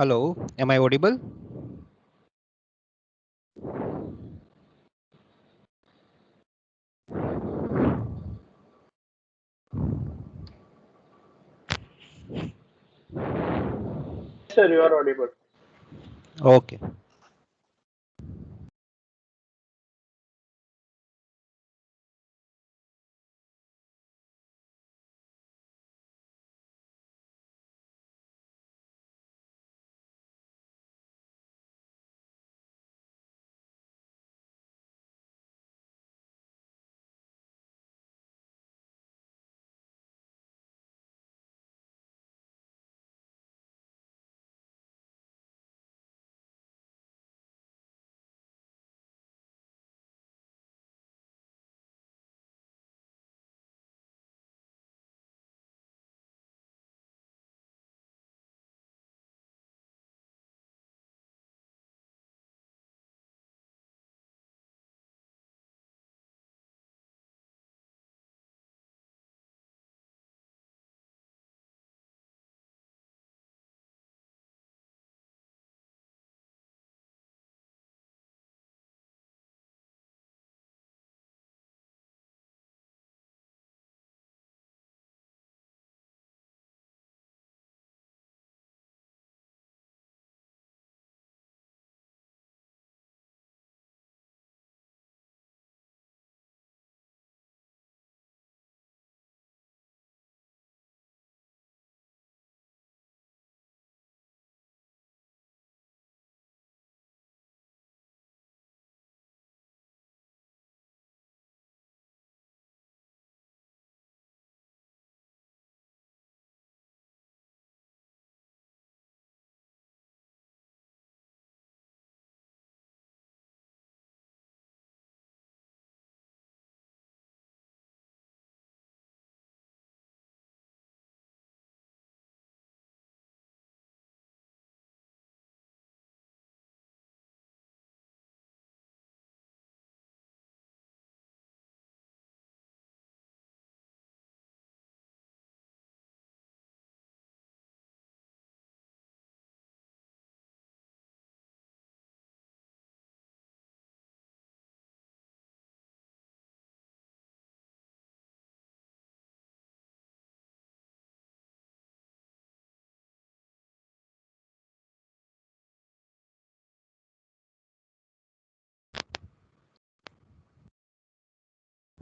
Hello, am I audible? Sir, you are audible. Okay.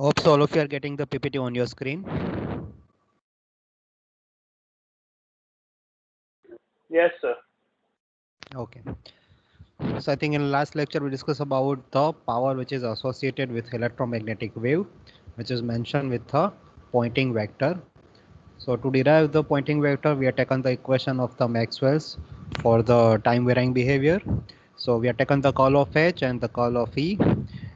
Hope so all of you are getting the PPT on your screen. Yes, sir. Okay. So I think in the last lecture we discussed about the power which is associated with electromagnetic wave, which is mentioned with the Poynting vector. So to derive the Poynting vector, we have taken the equation of the Maxwell's for the time varying behavior. So we have taken the curl of H and the curl of E,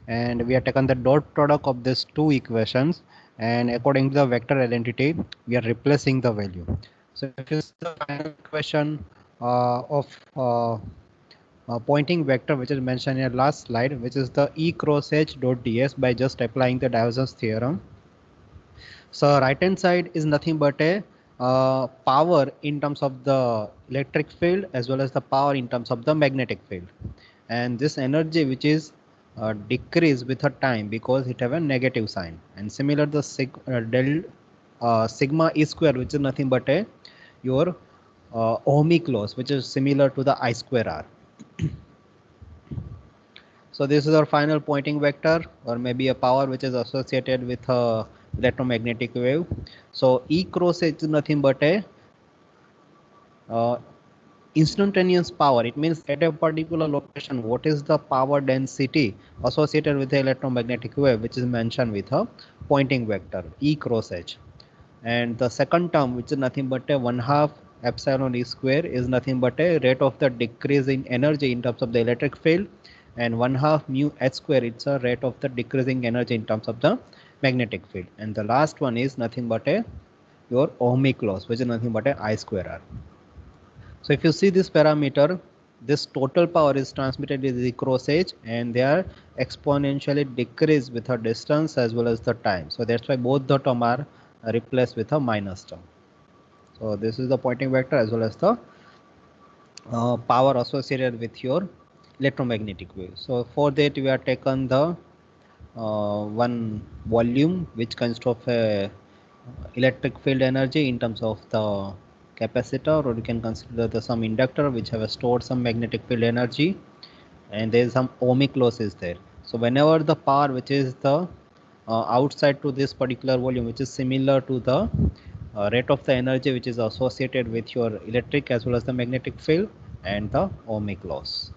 and we have taken the dot product of these two equations, and according to the vector identity, we are replacing the value. So if you see the final equation of Poynting vector, which is mentioned in the last slide, which is the E cross H dot ds by just applying the divergence theorem. So right hand side is nothing but a power in terms of the electric field as well as the power in terms of the magnetic field, and this energy which is decrease with a time because it have a negative sign, and similar the sigma E square, which is nothing but a your ohmic laws, which is similar to the I square R. So this is our final Poynting vector, or maybe a power which is associated with a electromagnetic wave. So E cross H is nothing but a uh, instantaneous power. It means at a particular location, what is the power density associated with the electromagnetic wave, which is mentioned with a Poynting vector E cross H. And the second term, which is nothing but a 1/2 epsilon E square, is nothing but a rate of the decrease in energy in terms of the electric field, and 1/2 mu H square, it's a rate of the decreasing energy in terms of the magnetic field. And the last one is nothing but a your ohmic loss, which is nothing but a I square R. So if you see this parameter, this total power is transmitted with the cross H, and they are exponentially decreased with a distance as well as the time. So that's why both the term are replaced with a minus term. So this is the Poynting vector as well as the power associated with your electromagnetic wave. So for that we have taken the one volume which consists of a electric field energy in terms of the capacitor, or you can consider the some inductor which have stored some magnetic field energy, and there is some ohmic losses there. So whenever the power which is the outside to this particular volume, which is similar to the rate of the energy which is associated with your electric as well as the magnetic field and the ohmic loss.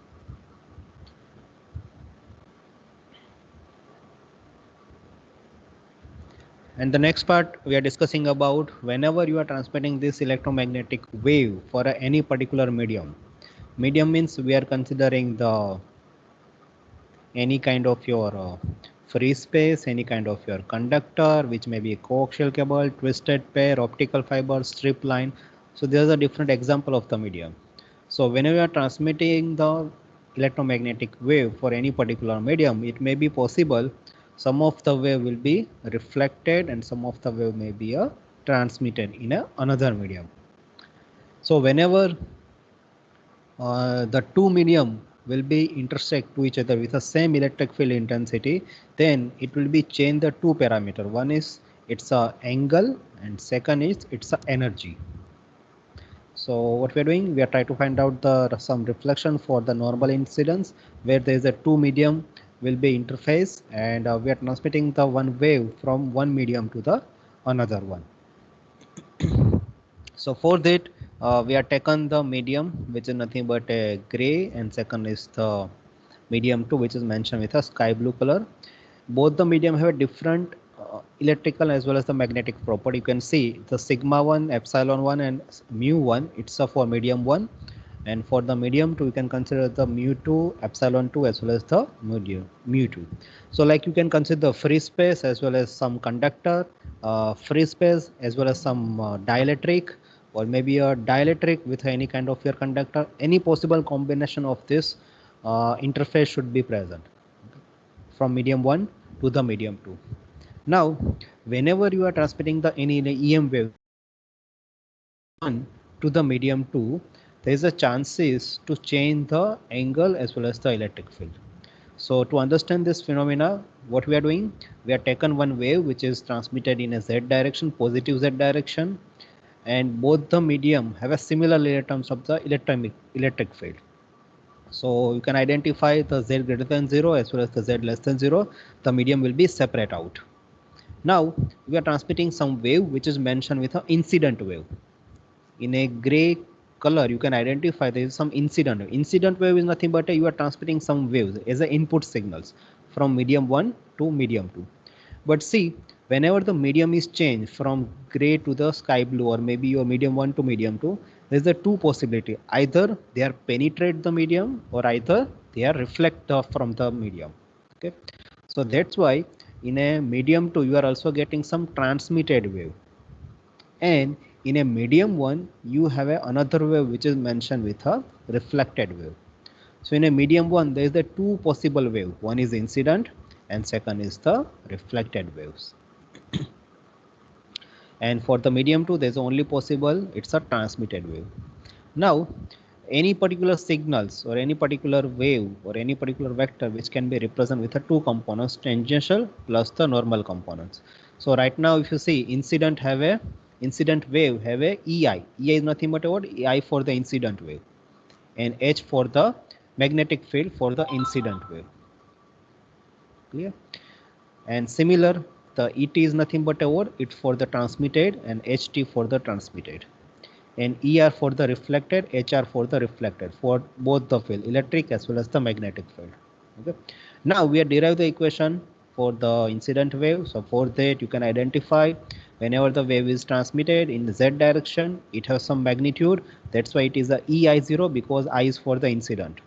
And the next part we are discussing about whenever you are transmitting this electromagnetic wave for any particular medium. Medium means we are considering the any kind of your free space, any kind of your conductor, which may be a coaxial cable, twisted pair, optical fiber, strip line. So there's a different example of the medium. So whenever you are transmitting the electromagnetic wave for any particular medium, it may be possible some of the wave will be reflected and some of the wave may be transmitted in another medium. So whenever the two medium will be intersect to each other with the same electric field intensity, then it will be change the two parameter. One is its angle and second is its energy. So what we are doing, we are trying to find out the some reflection for the normal incidence where there is a two medium will be interface, and we are transmitting the one wave from one medium to the another one. So for that we are taken the medium which is nothing but a gray, and second is the medium 2 which is mentioned with a sky blue color. Both the medium have a different electrical as well as the magnetic property. You can see the sigma 1, epsilon 1 and mu 1, it's for medium 1, and for the medium 2 you can consider the mu 2, epsilon 2 as well as the mu 2. So like you can consider the free space as well as some conductor, free space as well as some dielectric, or maybe a dielectric with any kind of your conductor. Any possible combination of this interface should be present from medium 1 to the medium 2. Now whenever you are transmitting the any EM wave 1 to the medium 2, there is a chances to change the angle as well as the electric field. So to understand this phenomena, what we are doing, we are taken one wave which is transmitted in a z direction, positive z direction, and both the medium have a similar layer terms of the electric field. So you can identify the z greater than 0 as well as the z less than 0, the medium will be separate out. Now we are transmitting some wave which is mentioned with an incident wave. In a gray color you can identify there is some incident wave is nothing but you are transmitting some waves as a input signals from medium 1 to medium 2. But see, whenever the medium is changed from gray to the sky blue, or maybe your medium 1 to medium 2, there is a two possibility: either they are penetrate the medium or either they are reflect from the medium. Okay, so that's why in a medium 2 you are also getting some transmitted wave, and in a medium 1 you have another wave which is mentioned with a reflected wave. So in a medium 1 there is the two possible wave, one is incident and second is the reflected waves. And for the medium 2 there is only possible it's a transmitted wave. Now any particular signals or any particular wave or any particular vector which can be represented with the two components, tangential plus the normal components. So right now if you see incident wave have a EI. EI is nothing but what? EI for the incident wave and H for the magnetic field for the incident wave. Clear? And similar, the ET is nothing but a word, it's for the transmitted, and HT for the transmitted, and ER for the reflected, HR for the reflected, for both the field, electric as well as the magnetic field. Okay. Now we have derived the equation for the incident wave. So for that you can identify whenever the wave is transmitted in the z direction, it has some magnitude. That's why it is a EI0, because I is for the incident.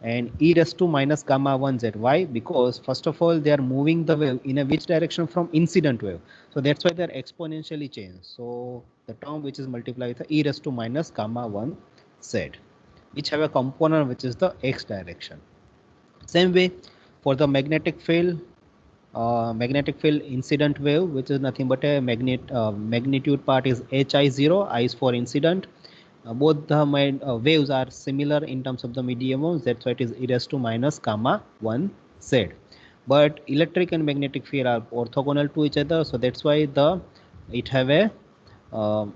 And e raised to minus gamma 1 z. Why? Because first of all they are moving the wave in a which direction? From incident wave. So that's why they are exponentially changed. So the term which is multiplied with e raised to minus gamma 1 z, which have a component which is the x direction. Same way for the magnetic field incident wave, which is nothing but a magnitude part is HI0, I is for incident, both the waves are similar in terms of the medium waves. That's why it is e raised to minus gamma 1 z. But electric and magnetic field are orthogonal to each other, so that's why it have a uh,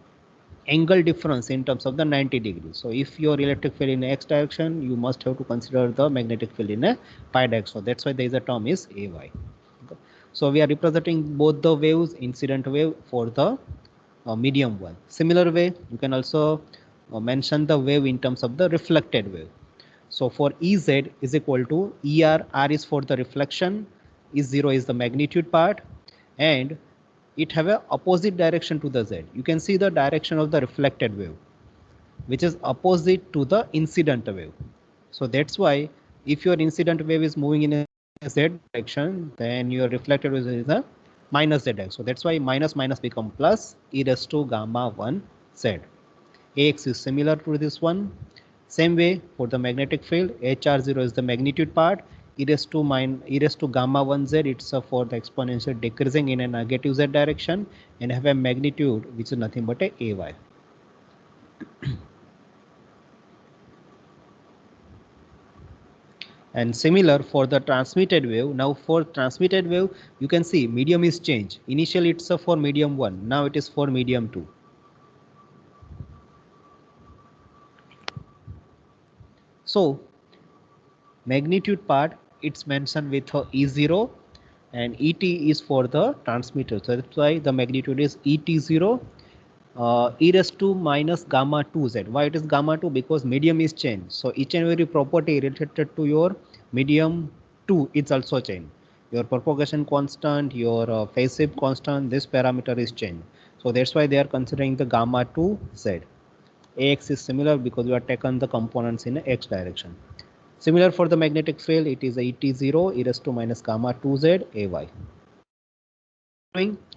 angle difference in terms of the 90 degrees. So if your electric field in x direction, you must have to consider the magnetic field in a pi direction. So that's why there is a term is ay. Okay. So we are representing both the waves, incident wave for the medium one. Similar way, you can also mention the wave in terms of the reflected wave. So for Ez is equal to Er, R is for the reflection, E0 is the magnitude part, and it have a opposite direction to the Z. You can see the direction of the reflected wave, which is opposite to the incident wave. So that's why if your incident wave is moving in a Z direction, then your reflected wave is a minus Z direction. So that's why minus minus become plus e raised to gamma 1 Z. Ax is similar to this one. Same way for the magnetic field, HR0 is the magnitude part, e raised to gamma 1 Z, it's for the exponential decreasing in a negative Z direction, and have a magnitude which is nothing but a AY. And similar for the transmitted wave. Now for transmitted wave, you can see medium is changed. Initially it's for medium 1, now it is for medium 2. So magnitude part, it's mentioned with E0, and ET is for the transmitter. So that's why the magnitude is ET0 e raised to minus gamma 2z. Why it is gamma 2? Because medium is changed. So each and every property related to your medium 2 is also changed. Your propagation constant, your phase shift constant, this parameter is changed. So that's why they are considering the gamma 2z. Ax is similar because we are taken the components in x direction. Similar for the magnetic field, it is ET0 e raised to minus gamma 2z ay.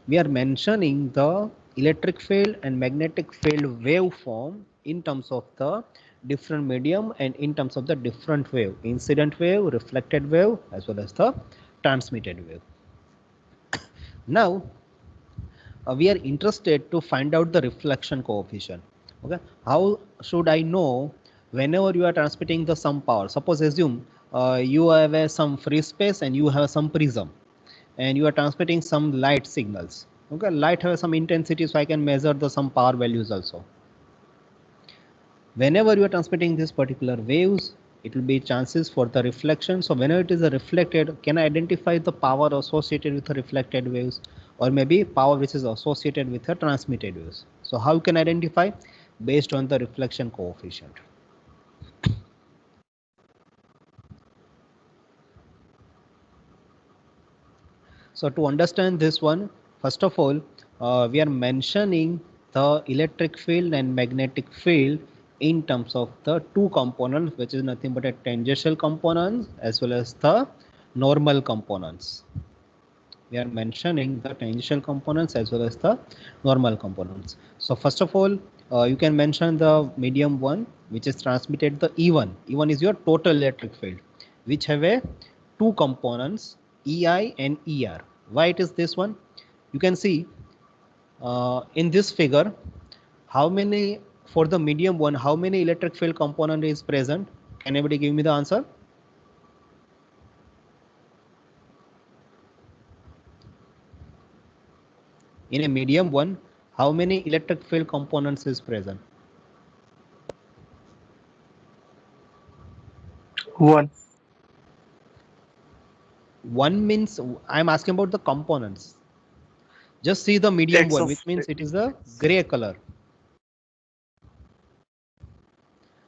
We are mentioning the electric field and magnetic field waveform in terms of the different medium and in terms of the different wave, incident wave, reflected wave, as well as the transmitted wave. Now we are interested to find out the reflection coefficient. Okay, how should I know whenever you are transmitting the some power? Suppose assume you have some free space and you have some prism, and you are transmitting some light signals. Okay, light has some intensity, so I can measure the some power values also. Whenever you are transmitting these particular waves, it will be chances for the reflection. So whenever it is a reflected, can I identify the power associated with the reflected waves, or maybe power which is associated with the transmitted waves? So how can I identify? Based on the reflection coefficient. So to understand this one, first of all, we are mentioning the electric field and magnetic field in terms of the two components, which is nothing but a tangential components as well as the normal components. We are mentioning the tangential components as well as the normal components. So first of all, you can mention the medium one, which is transmitted the E1. E1 is your total electric field, which have a two components, EI and ER. Why it is this one? You can see in this figure, how many for the medium one, how many electric field component is present? Can anybody give me the answer? In a medium one, how many electric field components is present? One. One means I'm asking about the components. Just see the medium X one, of which means it is a gray color.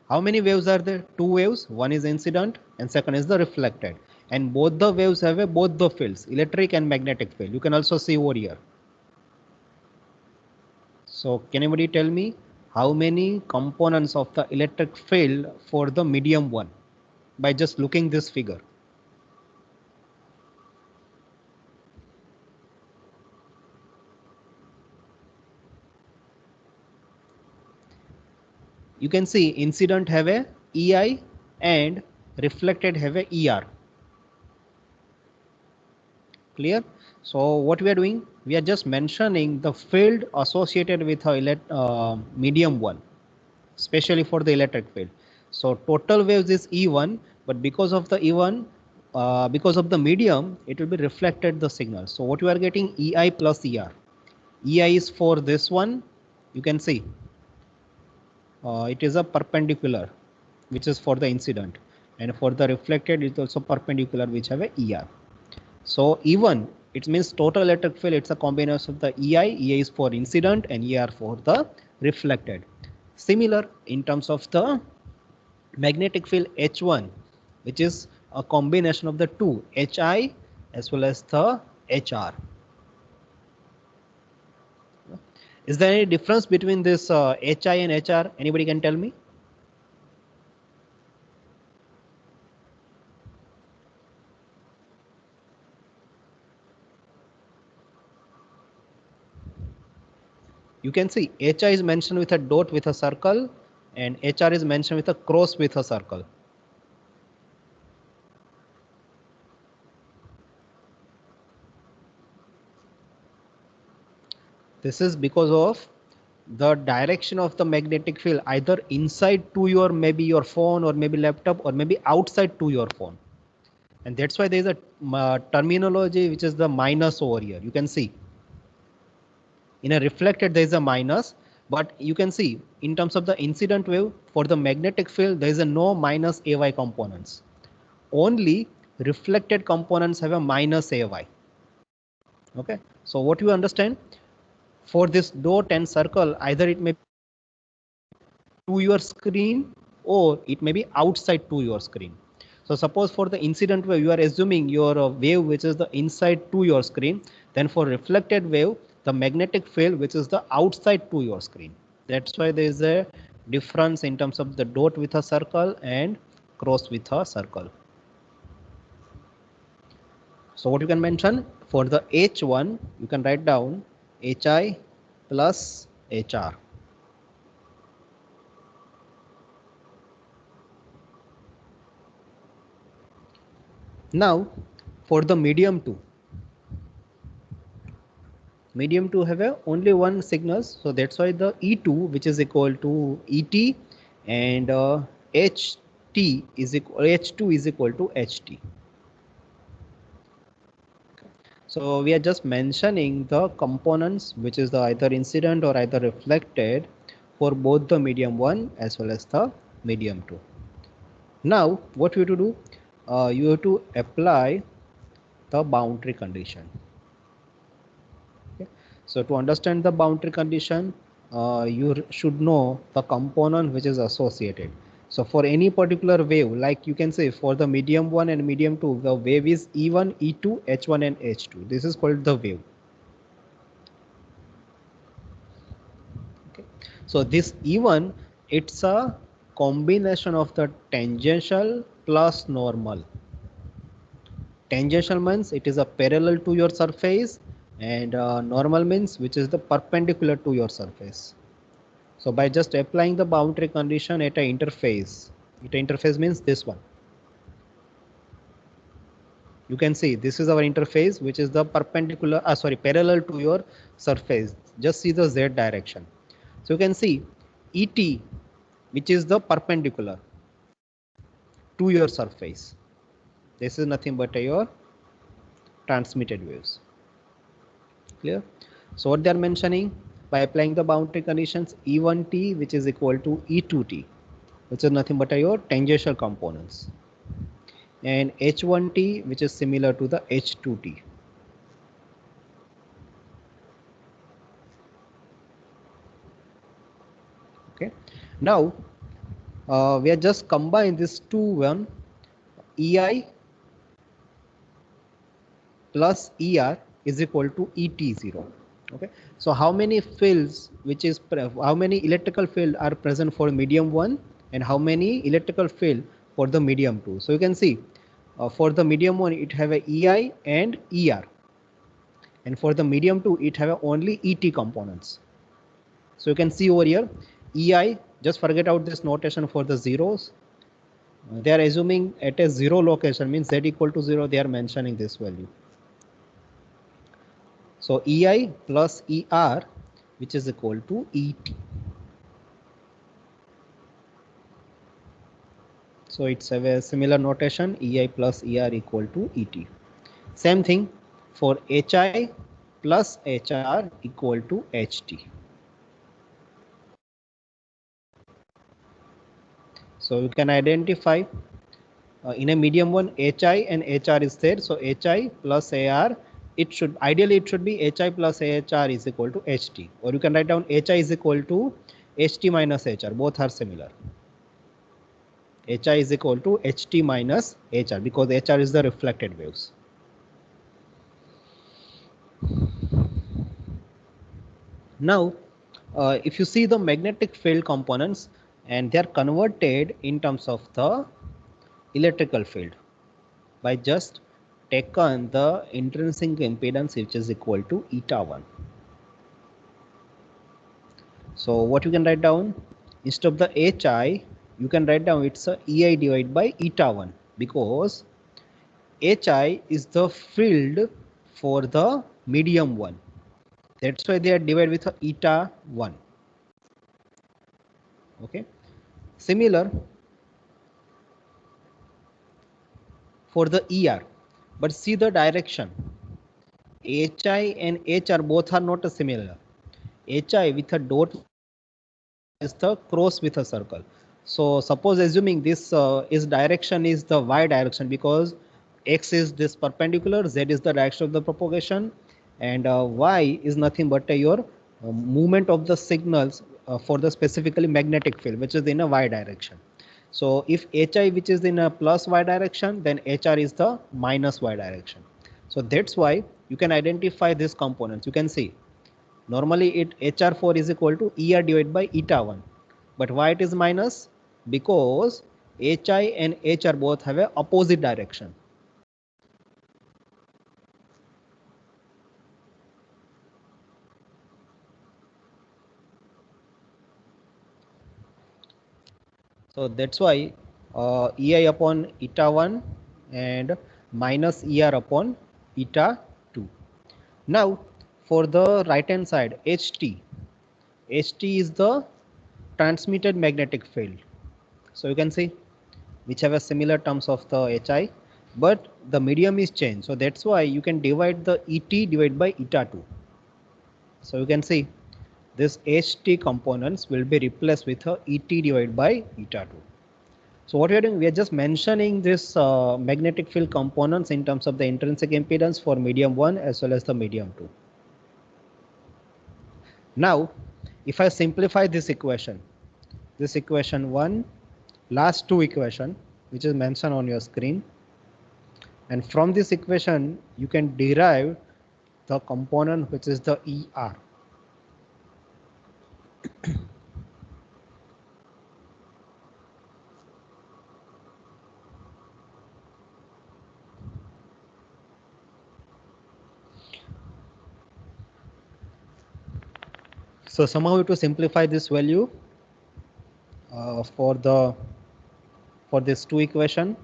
How many waves are there? Two waves. One is incident and second is the reflected. And both the waves have both the fields, electric and magnetic field. You can also see over here. So can anybody tell me how many components of the electric field for the medium one by just looking this figure? You can see incident have a EI and reflected have a ER. Clear? So what we are doing, we are just mentioning the field associated with a medium one. especially for the electric field. So total waves is E1, but because of the E1, because of the medium, it will be reflected the signal. So what you are getting, EI plus ER. EI is for this one, you can see it is a perpendicular, which is for the incident, and for the reflected it is also perpendicular, which have a ER. So E1, it means total electric field, it's a combination of the EI is for incident and ER for the reflected. Similar in terms of the magnetic field H1, which is a combination of the two, HI as well as the HR. Is there any difference between this HI and HR? Anybody can tell me? You can see HI is mentioned with a dot with a circle, and HR is mentioned with a cross with a circle. This is because of the direction of the magnetic field, either inside to your maybe your phone or maybe laptop, or maybe outside to your phone. And that's why there is a terminology which is the minus over here. You can see in a reflected there is a minus, but you can see in terms of the incident wave for the magnetic field there is a no minus AY components. Only reflected components have a minus AY. Okay, so what you understand, for this dot and circle, either it may be to your screen or it may be outside to your screen. So suppose for the incident wave you are assuming your wave which is the inside to your screen, then for reflected wave the magnetic field which is the outside to your screen. That's why there is a difference in terms of the dot with a circle and cross with a circle. So what you can mention, for the H1 you can write down HI plus HR. Now for the medium 2, medium 2 have a only one signals, so that's why the E2 which is equal to ET, and HT is equal, H2 is equal to HT. So we are just mentioning the components which is the either incident or either reflected for both the medium 1 as well as the medium 2. Now what you have to do, you have to apply the boundary condition. Okay. So to understand the boundary condition, you should know the component which is associated. So for any particular wave, like you can say for the medium 1 and medium 2, the wave is E1, E2, H1 and H2. This is called the wave. Okay. So this E1, it's a combination of the tangential plus normal. Tangential means it is a parallel to your surface, and normal means which is the perpendicular to your surface. So by just applying the boundary condition at an interface, interface means this one. You can see this is our interface which is the perpendicular, parallel to your surface. Just see the Z direction. So you can see ET which is the perpendicular to your surface. This is nothing but your transmitted waves. Clear? So what they are mentioning, by applying the boundary conditions, E1t which is equal to E2t, which is nothing but your tangential components, and H1t which is similar to the H2t. Okay, now we are just combine this two one, EI plus ER is equal to ET0. Okay, so how many fields which is how many electrical field are present for medium 1 and how many electrical field for the medium 2? So you can see for the medium 1 it have a EI and ER, and for the medium 2 it have only ET components. So you can see over here EI, just forget out this notation for the zeros. They are assuming at a 0 location, means Z equal to 0, they are mentioning this value. So EI plus ER which is equal to ET. So it's a similar notation, EI plus ER equal to ET. Same thing for HI plus HR equal to HT. So you can identify in a medium one HI and HR is there. So HI plus AR, it should ideally it should be HI plus AHR is equal to HT, or you can write down HI is equal to HT minus HR. Both are similar. HI is equal to HT minus HR because HR is the reflected waves. Now, if you see the magnetic field components, and they are converted in terms of the electrical field by just taken the intrinsic impedance which is equal to eta 1. So what you can write down, instead of the HI, you can write down it's a EI divided by eta 1, because HI is the field for the medium one. That's why they are divided with a eta 1. Okay. Similar for the ER, but see the direction. HI and HR both are not similar. HI with a dot is the cross with a circle. So suppose assuming this is direction is the y direction, because x is this perpendicular, z is the direction of the propagation, and y is nothing but your movement of the signals for the specifically magnetic field which is in a y direction. So if HI which is in a plus y direction, then HR is the minus y direction. So that's why you can identify these components. You can see normally it HR4 is equal to ER divided by eta 1. But why it is minus? Because HI and HR both have a opposite direction. So that's why EI upon eta 1 and minus ER upon eta 2. Now for the right hand side, HT. HT is the transmitted magnetic field. So you can see which have a similar terms of the HI, but the medium is changed. So that's why you can divide the ET divided by eta 2. So you can see this HT components will be replaced with a ET divided by eta 2. So what we are doing, we are just mentioning this magnetic field components in terms of the intrinsic impedance for medium 1 as well as the medium 2. Now, if I simplify this equation 1, last two equation which is mentioned on your screen, and from this equation you can derive the component which is the ER. So somehow to simplify this value for this two equation,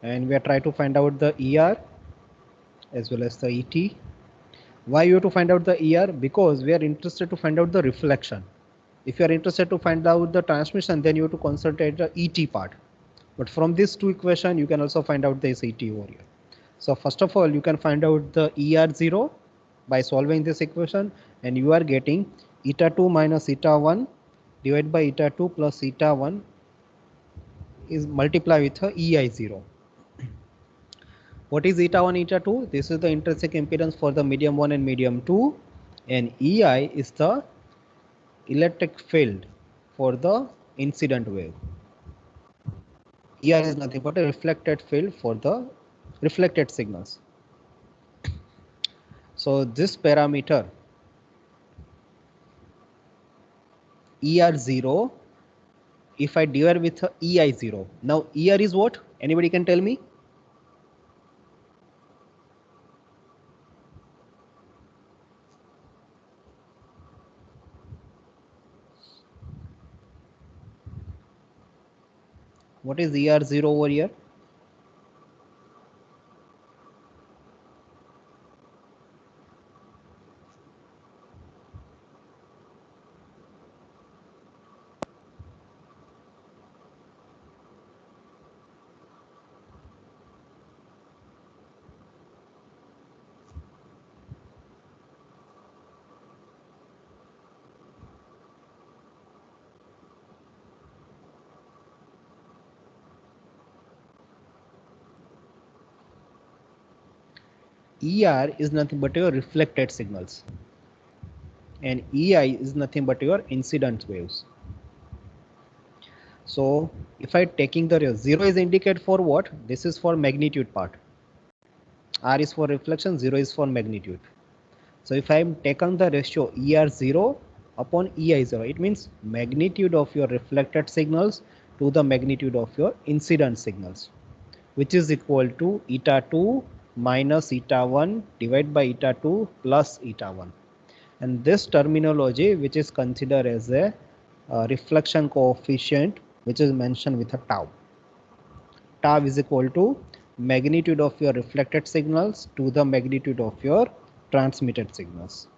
and we are trying to find out the ER as well as the ET. Why you have to find out the ER? Because we are interested to find out the reflection. If you are interested to find out the transmission, then you have to concentrate the ET part. But from these two equation, you can also find out this ET over here. So first of all, you can find out the ER0 by solving this equation, and you are getting eta 2 minus eta 1 divided by eta 2 plus eta 1 is multiplied with a EI0. What is eta 1, eta 2? This is the intrinsic impedance for the medium 1 and medium 2, and EI is the electric field for the incident wave. ER is nothing but a reflected field for the reflected signals. So this parameter ER0, if I divide with EI0, now ER is what? Anybody can tell me? What is ER0 over here? ER is nothing but your reflected signals, and EI is nothing but your incident waves. So if I taking the 0 is indicate for what? This is for magnitude part. R is for reflection, 0 is for magnitude. So if I am taken the ratio ER0 upon EI0, it means magnitude of your reflected signals to the magnitude of your incident signals, which is equal to eta 2 minus eta 1 divided by eta 2 plus eta 1. And this terminology, which is considered as a reflection coefficient, which is mentioned with a tau. Tau is equal to magnitude of your reflected signals to the magnitude of your transmitted signals.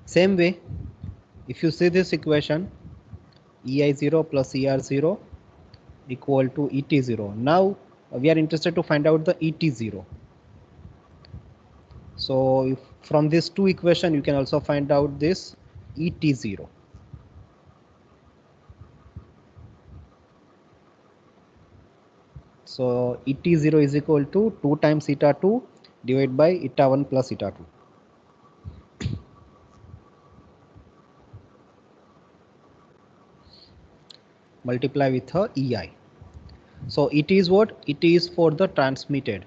Same way, if you see this equation, EI0 plus ER0 equal to ET0. Now we are interested to find out the ET0. So if from these two equation you can also find out this ET0. So ET0 is equal to 2 times eta 2 divided by eta 1 plus eta 2. Multiply with her EI. So it is what? It is for the transmitted.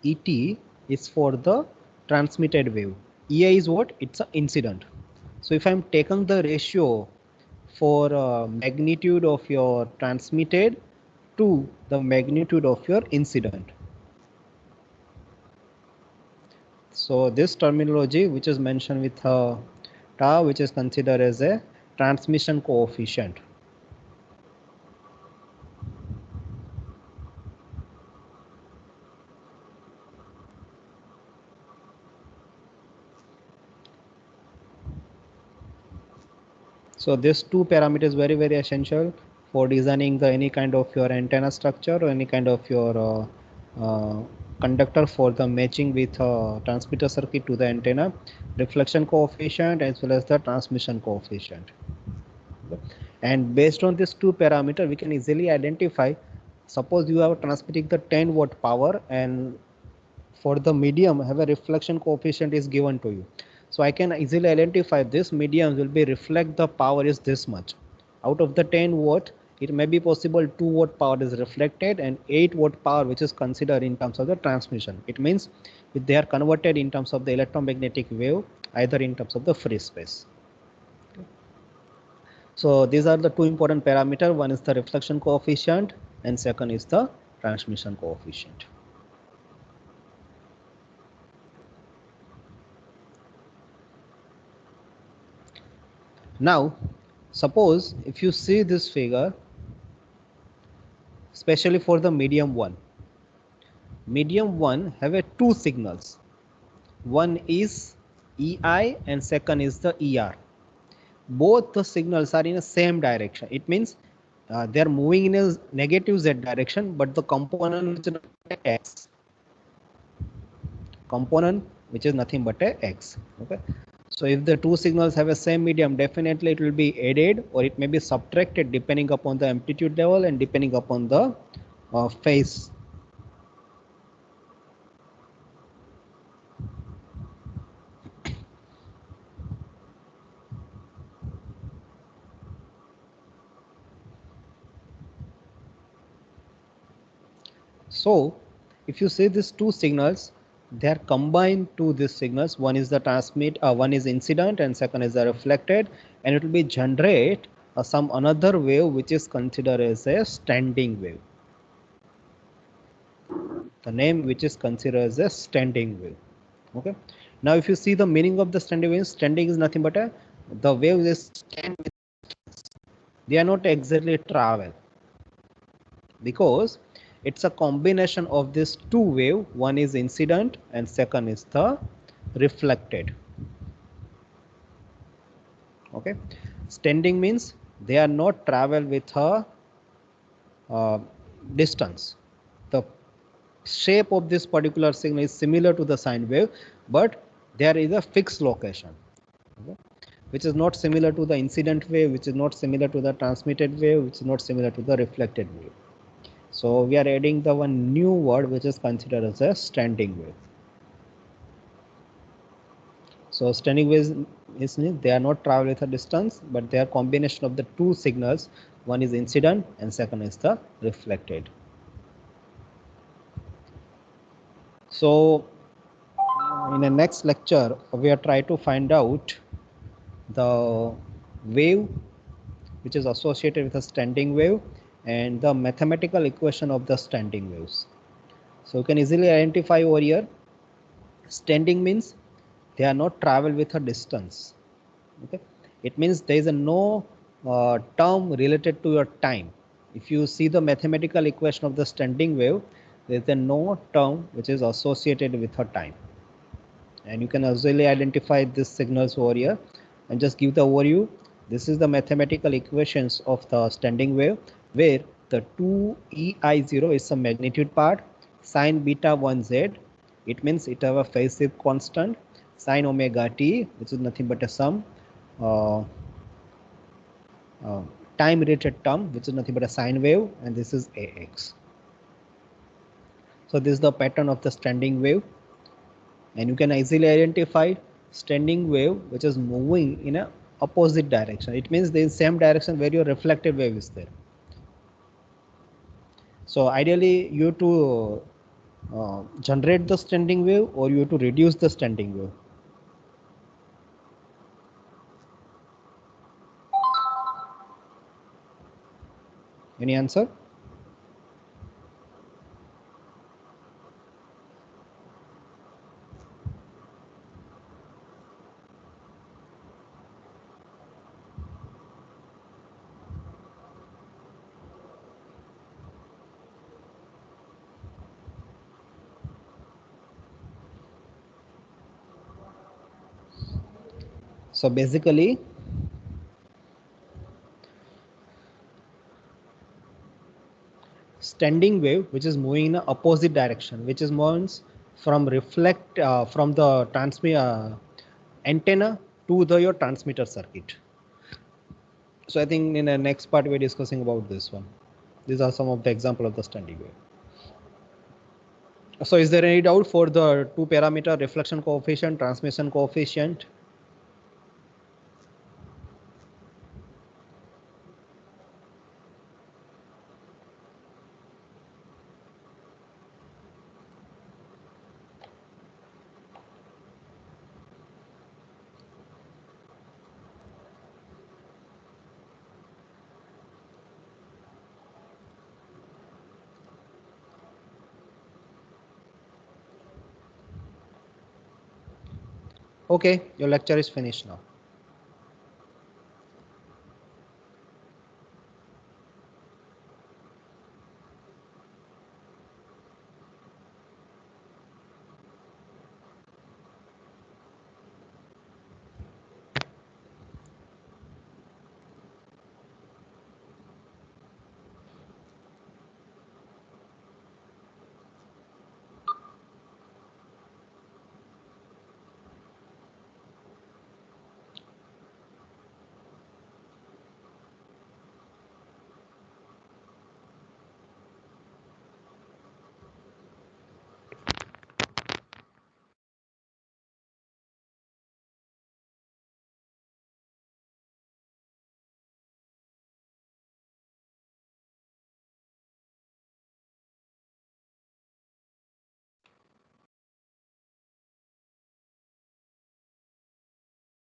ET is for the transmitted wave. EI is what? It's an incident. So if I'm taking the ratio for magnitude of your transmitted to the magnitude of your incident. So this terminology, which is mentioned with tau, which is considered as a transmission coefficient. So this two parameters very essential for designing the any kind of your antenna structure or any kind of your conductor for the matching with transmitter circuit to the antenna, reflection coefficient as well as the transmission coefficient. And based on this two parameter, we can easily identify, suppose you are transmitting the 10 watt power and for the medium have a reflection coefficient is given to you. So I can easily identify this medium will be reflect the power is this much. Out of the 10 watt, it may be possible 2 watt power is reflected and 8 watt power which is considered in terms of the transmission. It means if they are converted in terms of the electromagnetic wave, either in terms of the free space. So these are the two important parameters. One is the reflection coefficient and second is the transmission coefficient. Now, suppose if you see this figure, especially for the medium 1. Medium 1 have a two signals. One is EI and second is the ER. Both the signals are in the same direction. It means they are moving in a negative Z direction, but the component is X. Component which is nothing but a X. Okay. So if the two signals have a same medium, definitely it will be added or it may be subtracted depending upon the amplitude level and depending upon the phase. So if you see these two signals, they are combined to these signals. One is the transmit, one is incident and second is the reflected, and it will be generate some another wave which is considered as a standing wave. The name which is considered as a standing wave. Okay. Now if you see the meaning of the standing wave, standing is nothing but the wave is stand with, they are not exactly travel, because it's a combination of these two wave. One is incident and second is the reflected. Okay. Standing means they are not travel with a distance. the shape of this particular signal is similar to the sine wave, but there is a fixed location, okay, which is not similar to the incident wave, which is not similar to the transmitted wave, which is not similar to the reflected wave. So we are adding the one new word which is considered as a standing wave. So standing waves is they are not travel with a distance, but they are combination of the two signals. One is incident and second is the reflected. So in the next lecture, we are trying to find out the wave which is associated with a standing wave and the mathematical equation of the standing waves. So you can easily identify over here, standing means they are not travel with a distance. Okay, it means there is a no term related to your time. If you see the mathematical equation of the standing wave, there is a no term which is associated with a time, and you can easily identify these signals over here and just give the overview. This is the mathematical equations of the standing wave, where the 2ei0 is the magnitude part, sine beta 1z, it means it have a phase shift constant, sine omega t, which is nothing but a sum, uh, time related term, which is nothing but a sine wave, and this is ax. So this is the pattern of the standing wave, and you can easily identify standing wave which is moving in a opposite direction. It means the same direction where your reflected wave is there. So ideally you have to generate the standing wave, or you have to reduce the standing wave. Any answer? So basically standing wave which is moving in the opposite direction, which is moves from reflect from the transmit antenna to the your transmitter circuit. So I think in the next part we're discussing about this one. These are some of the example of the standing wave. So is there any doubt for the two parameter reflection coefficient, transmission coefficient? Okay, your lecture is finished now.